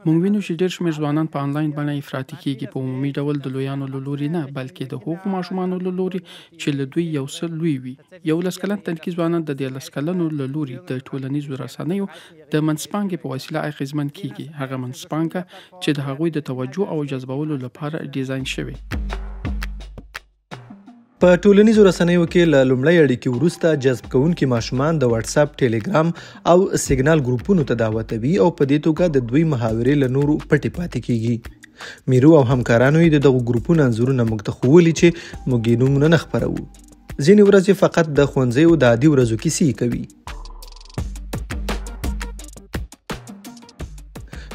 موږ وینو چې ډېر شمېر ځوانان په انلاین بڼه افراطي کېږي، په عمومي ډول د لویانو له لوري نه، بلکې د هغو ماشومانو له لوري چې له دوی یو څه لوی وي. 11 کلن تنکي ځوانان د 13 کلنو له لوري د ټولنیزو رسنیو د منځپانګې په وسیله اغېزمن کېږي، هغه منځپانګه چې د هغوی د توجه او جذبولو لپاره ډیزاین شوې. په ټولنیزو رسنیو کې له لومړۍ اړیکې وروسته جذب کوونکي ماشومان د واتساپ، ټیلیګرام او سیګنال ګروپونو ته دعوتوي او په دې توګه د دوی محاورې له نورو پټې پاتې کیږي. میرو او همکارانو یې دغه ګروپونو انځورونه موږ ته ښوولي چې موږ یې نومونه نه خپروو. ځینې ورځې فقط د ښوونځیو د عادي ورځو کیسې کوي.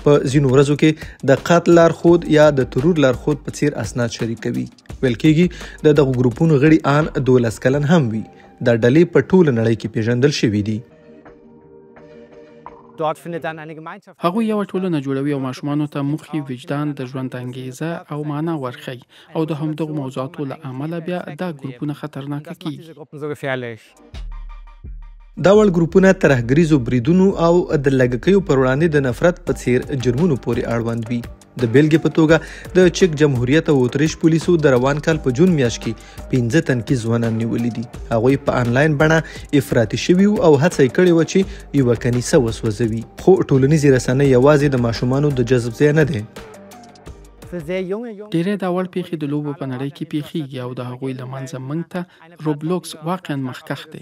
په ځینو ورځو کې د قتل لارښود یا د ترور لارښود په څیر اسناد شریکوي. ویل کېږي د دغو ګروپونو غړي آن 12 کلن هم وي. دا ډلې په ټوله نړۍ کې پیژندل شوي دي. هغوی یو ټولنه جوړوي او ماشومانو ته موخې، وجدان، د ژوند انګیزه او معنا ورښيي، او د همدغو موضوعاتو له امله بیا دا ګروپونه خطرناکه کېږي. دا وړ ګروپونه ترهګریزو بریدونو او د لږکیو پر وړاندې د نفرت په څیر جرمونو پورې اړوند وي. د بیلګې په توګه د چک جمهوریت او اتریش پولیسو د روان کال په جون میاشت کې 15 تنکي ځوانان نیولي دي. هغوی په انلاین بڼه افراطي شوي او هڅه یې کړې وه چې یوه کنیسه وسوځوي. خو ټولنیزې رسنۍ یوازې د ماشومانو د جذب ځای نه دی. ډېری دا وړ پیښې د لوبو په نړۍ کې پیښیږي او د هغوی له منځه موږ ته روبلوکس واقعا مخکښ دی.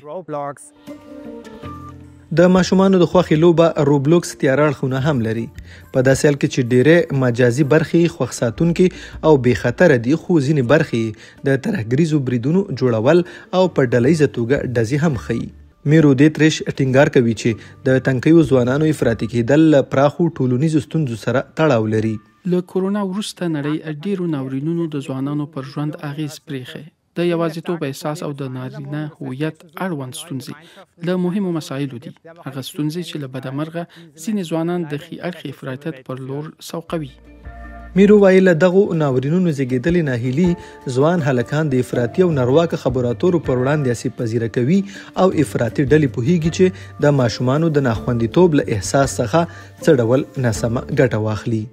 د ماشومانو د خوښې لوبه روبلوکس تیاره اړخونه هم لري. په داسې حال کې چې ډېری مجازي برخې خوښ ساتونکي او بې خطره دي، خو ځینې برخې د ترهګریزو بریدونو جوړول او په ډلهییزه توګه ډزې هم ښیي. میرو دیتریش ټینګار کوي چې د تنکیو ځوانانو افراطي کېدل له پراخو ټولنیزو ستونزو سره تړاو لري. له کورونا وروسته نړۍ ډېرو ناورینونو د ځوانانو پر ژوند اغېز پرېښی. د یوازیتوب احساس او د نارینه هویت اړوند ستونزې له مهمو مسایلو دي. هغه ستونزې چې له بدمرغه ځینې ځوانان د ښي اړخي افراطیت پر لور سوقوي. میرو وایي له دغو ناورینونو زیږېدلې ناهیلي ځوان هلکان د افراطي او نارواکه خبرو اترو پر وړاندې آسیب پذیره کوي او افراطي ډلې پوهیږي چې د ماشومانو د ناخوندیتوب له احساس څخه څه ډول ناسمه ګټه واخلي.